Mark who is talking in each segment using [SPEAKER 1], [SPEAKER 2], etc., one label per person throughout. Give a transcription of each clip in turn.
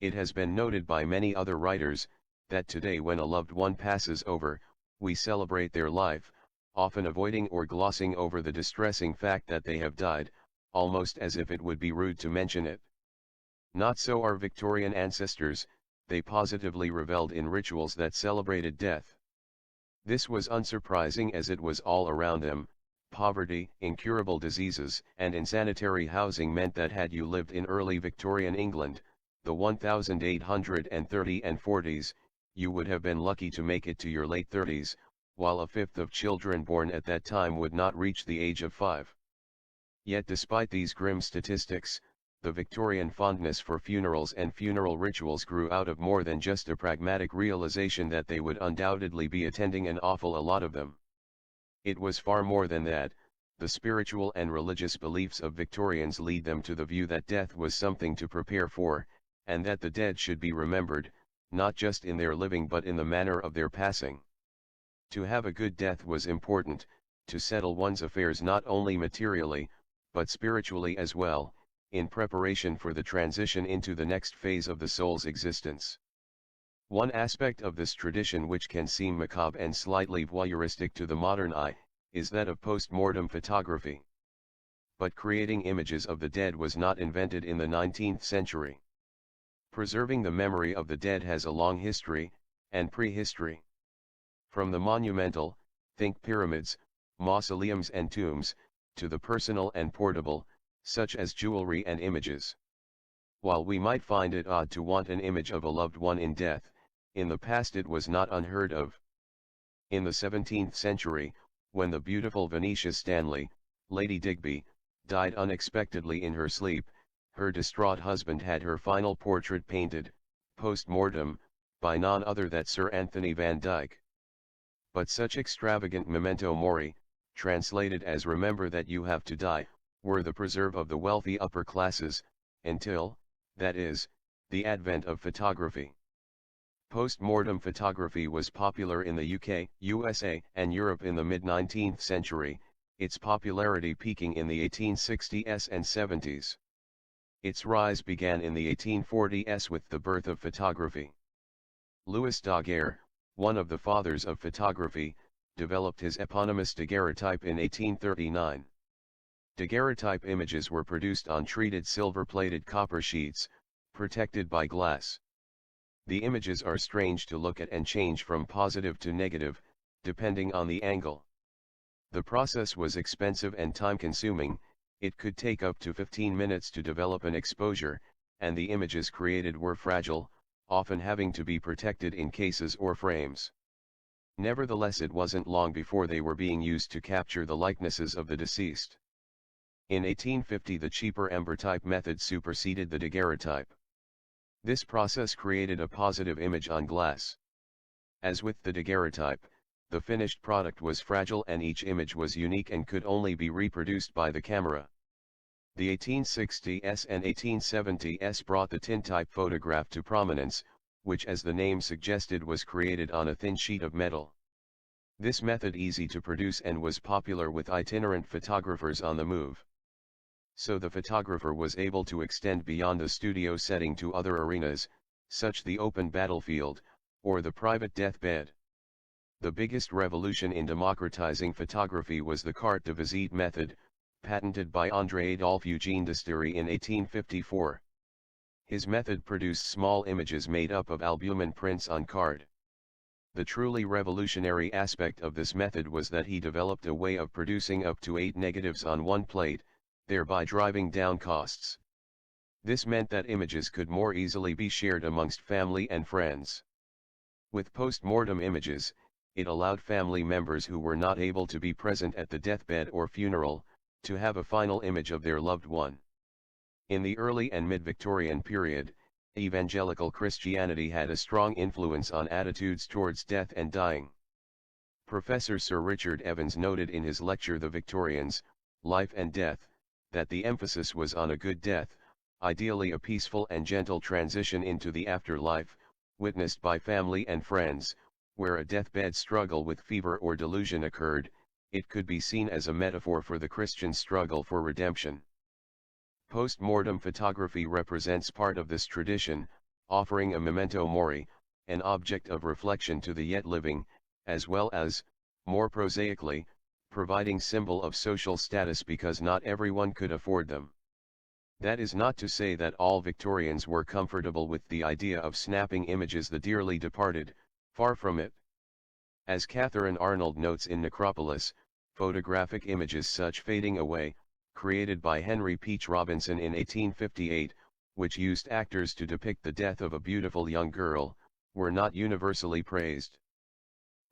[SPEAKER 1] It has been noted by many other writers, that today when a loved one passes over, we celebrate their life, often avoiding or glossing over the distressing fact that they have died, almost as if it would be rude to mention it. Not so our Victorian ancestors, they positively reveled in rituals that celebrated death. This was unsurprising as it was all around them. Poverty, incurable diseases, and insanitary housing meant that had you lived in early Victorian England, the 1830s and 40s, you would have been lucky to make it to your late 30s, while a fifth of children born at that time would not reach the age of 5. Yet despite these grim statistics, the Victorian fondness for funerals and funeral rituals grew out of more than just a pragmatic realization that they would undoubtedly be attending an awful lot of them. It was far more than that. The spiritual and religious beliefs of Victorians lead them to the view that death was something to prepare for, and that the dead should be remembered, not just in their living but in the manner of their passing. To have a good death was important, to settle one's affairs not only materially, but spiritually as well, in preparation for the transition into the next phase of the soul's existence. One aspect of this tradition which can seem macabre and slightly voyeuristic to the modern eye, is that of post-mortem photography. But creating images of the dead was not invented in the 19th century. Preserving the memory of the dead has a long history, and prehistory. From the monumental, think pyramids, mausoleums and tombs, to the personal and portable, such as jewelry and images. While we might find it odd to want an image of a loved one in death, in the past it was not unheard of. In the 17th century, when the beautiful Venetia Stanley, Lady Digby, died unexpectedly in her sleep, her distraught husband had her final portrait painted, post-mortem, by none other than Sir Anthony van Dyck. But such extravagant memento mori, translated as remember that you have to die, were the preserve of the wealthy upper classes, until, that is, the advent of photography. Post-mortem photography was popular in the UK, USA, and Europe in the mid-19th century, its popularity peaking in the 1860s and 70s. Its rise began in the 1840s with the birth of photography. Louis Daguerre, one of the fathers of photography, developed his eponymous daguerreotype in 1839. Daguerreotype images were produced on treated silver-plated copper sheets, protected by glass. The images are strange to look at and change from positive to negative, depending on the angle. The process was expensive and time-consuming. It could take up to 15 minutes to develop an exposure, and the images created were fragile, often having to be protected in cases or frames. Nevertheless, it wasn't long before they were being used to capture the likenesses of the deceased. In 1850 the cheaper embertype method superseded the daguerreotype. This process created a positive image on glass. As with the daguerreotype, the finished product was fragile and each image was unique and could only be reproduced by the camera. The 1860s and 1870s brought the tintype photograph to prominence, which as the name suggested was created on a thin sheet of metal. This method easy to produce and was popular with itinerant photographers on the move. So the photographer was able to extend beyond the studio setting to other arenas, such the open battlefield, or the private deathbed. The biggest revolution in democratizing photography was the carte de visite method, patented by André Adolphe Eugène d'Astieri in 1854. His method produced small images made up of albumen prints on card. The truly revolutionary aspect of this method was that he developed a way of producing up to 8 negatives on one plate, thereby driving down costs. This meant that images could more easily be shared amongst family and friends. With post-mortem images, it allowed family members who were not able to be present at the deathbed or funeral, to have a final image of their loved one. In the early and mid-Victorian period, evangelical Christianity had a strong influence on attitudes towards death and dying. Professor Sir Richard Evans noted in his lecture The Victorians, Life and Death, that the emphasis was on a good death, ideally a peaceful and gentle transition into the afterlife, witnessed by family and friends. Where a deathbed struggle with fever or delusion occurred, it could be seen as a metaphor for the Christian struggle for redemption. Post-mortem photography represents part of this tradition, offering a memento mori, an object of reflection to the yet living, as well as, more prosaically, providing symbol of social status because not everyone could afford them. That is not to say that all Victorians were comfortable with the idea of snapping images the dearly departed, far from it. As Catherine Arnold notes in Necropolis, photographic images such fading away, created by Henry Peach Robinson in 1858, which used actors to depict the death of a beautiful young girl, were not universally praised.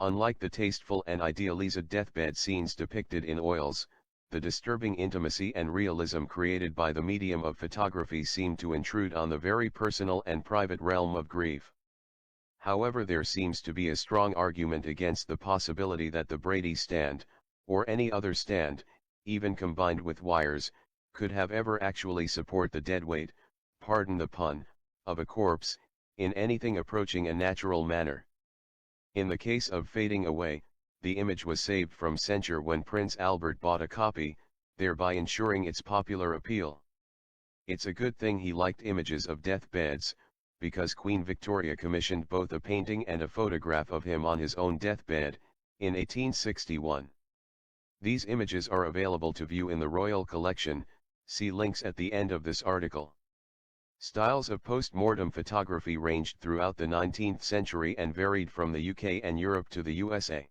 [SPEAKER 1] Unlike the tasteful and idealized deathbed scenes depicted in oils, the disturbing intimacy and realism created by the medium of photography seem to intrude on the very personal and private realm of grief. However, there seems to be a strong argument against the possibility that the Brady stand, or any other stand, even combined with wires, could have ever actually support the dead weight, pardon the pun, of a corpse, in anything approaching a natural manner. In the case of Fading Away, the image was saved from censure when Prince Albert bought a copy, thereby ensuring its popular appeal. It's a good thing he liked images of deathbeds, because Queen Victoria commissioned both a painting and a photograph of him on his own deathbed, in 1861. These images are available to view in the Royal Collection, see links at the end of this article. Styles of post-mortem photography ranged throughout the 19th century and varied from the UK and Europe to the USA.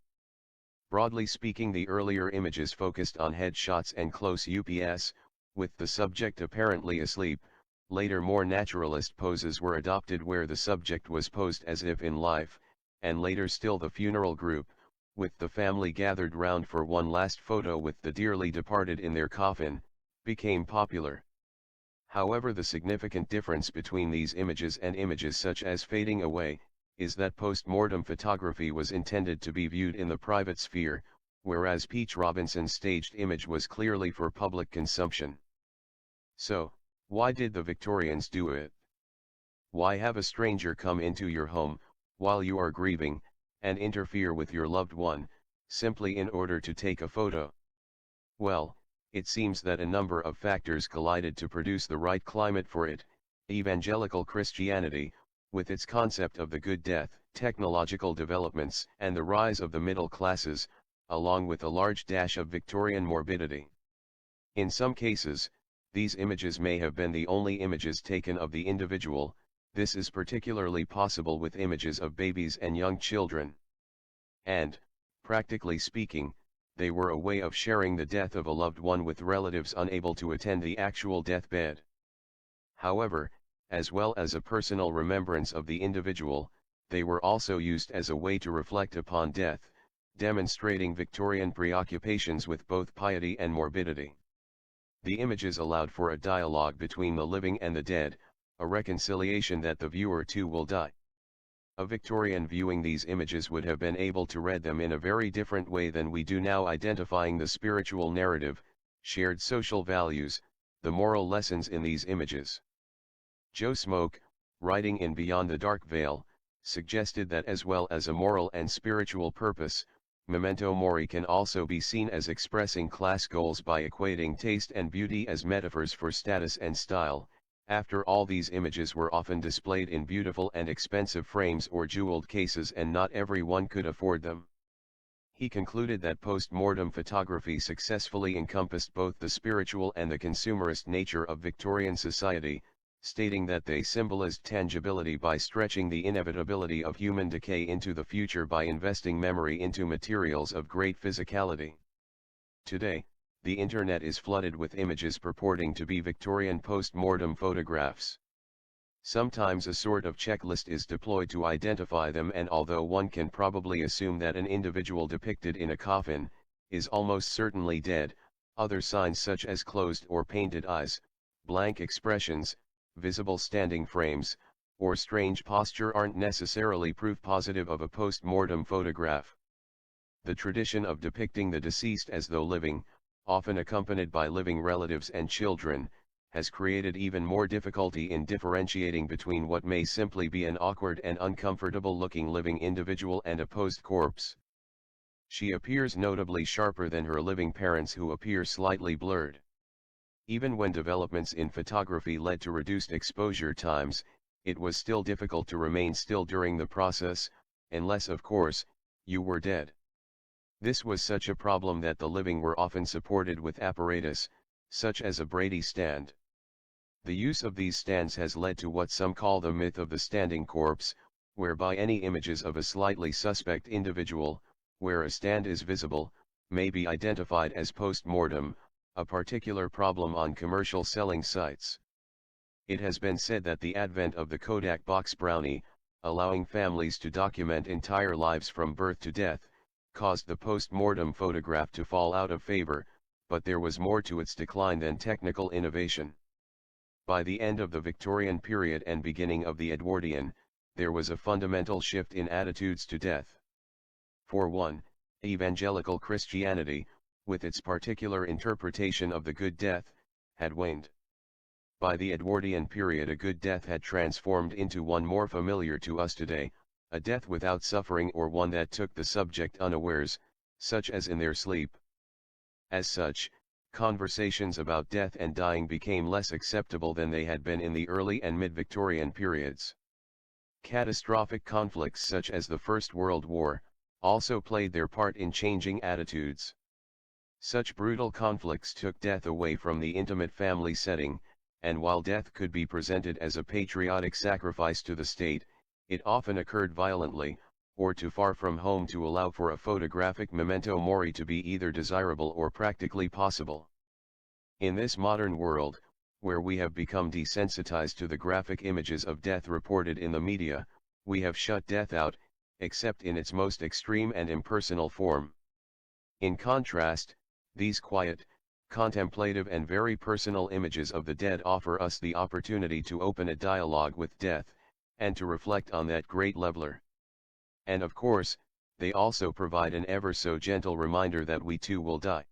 [SPEAKER 1] Broadly speaking, the earlier images focused on headshots and close ups, with the subject apparently asleep. Later more naturalist poses were adopted where the subject was posed as if in life, and later still the funeral group, with the family gathered round for one last photo with the dearly departed in their coffin, became popular. However, the significant difference between these images and images such as Fading Away, is that post-mortem photography was intended to be viewed in the private sphere, whereas Peach Robinson's staged image was clearly for public consumption. So, why did the Victorians do it? Why have a stranger come into your home, while you are grieving, and interfere with your loved one, simply in order to take a photo? Well, it seems that a number of factors collided to produce the right climate for it. Evangelical Christianity, with its concept of the good death, technological developments, and the rise of the middle classes, along with a large dash of Victorian morbidity. In some cases, these images may have been the only images taken of the individual. This is particularly possible with images of babies and young children. And, practically speaking, they were a way of sharing the death of a loved one with relatives unable to attend the actual deathbed. However, as well as a personal remembrance of the individual, they were also used as a way to reflect upon death, demonstrating Victorian preoccupations with both piety and morbidity. The images allowed for a dialogue between the living and the dead, a reconciliation that the viewer too will die. A Victorian viewing these images would have been able to read them in a very different way than we do now, identifying the spiritual narrative, shared social values, the moral lessons in these images. Joe Smoke, writing in Beyond the Dark Veil, suggested that as well as a moral and spiritual purpose, Memento Mori can also be seen as expressing class goals by equating taste and beauty as metaphors for status and style. After all, these images were often displayed in beautiful and expensive frames or jeweled cases, and not everyone could afford them. He concluded that post-mortem photography successfully encompassed both the spiritual and the consumerist nature of Victorian society, stating that they symbolized tangibility by stretching the inevitability of human decay into the future by investing memory into materials of great physicality. Today, the internet is flooded with images purporting to be Victorian post-mortem photographs. Sometimes a sort of checklist is deployed to identify them, and although one can probably assume that an individual depicted in a coffin is almost certainly dead, other signs such as closed or painted eyes, blank expressions, visible standing frames, or strange posture aren't necessarily proof positive of a post-mortem photograph. The tradition of depicting the deceased as though living, often accompanied by living relatives and children, has created even more difficulty in differentiating between what may simply be an awkward and uncomfortable-looking living individual and a posed corpse. She appears notably sharper than her living parents, who appear slightly blurred. Even when developments in photography led to reduced exposure times, it was still difficult to remain still during the process, unless of course, you were dead. This was such a problem that the living were often supported with apparatus, such as a Brady stand. The use of these stands has led to what some call the myth of the standing corpse, whereby any images of a slightly suspect individual, where a stand is visible, may be identified as post-mortem, a particular problem on commercial selling sites. It has been said that the advent of the Kodak box brownie, allowing families to document entire lives from birth to death, caused the post-mortem photograph to fall out of favor, but there was more to its decline than technical innovation. By the end of the Victorian period and beginning of the Edwardian, there was a fundamental shift in attitudes to death. For one, evangelical Christianity, with its particular interpretation of the good death, had waned. By the Edwardian period a good death had transformed into one more familiar to us today, a death without suffering or one that took the subject unawares, such as in their sleep. As such, conversations about death and dying became less acceptable than they had been in the early and mid-Victorian periods. Catastrophic conflicts such as the First World War, also played their part in changing attitudes. Such brutal conflicts took death away from the intimate family setting, and while death could be presented as a patriotic sacrifice to the state, it often occurred violently, or too far from home to allow for a photographic memento mori to be either desirable or practically possible. In this modern world, where we have become desensitized to the graphic images of death reported in the media, we have shut death out, except in its most extreme and impersonal form. In contrast, these quiet, contemplative and very personal images of the dead offer us the opportunity to open a dialogue with death, and to reflect on that great leveler. And of course, they also provide an ever so gentle reminder that we too will die.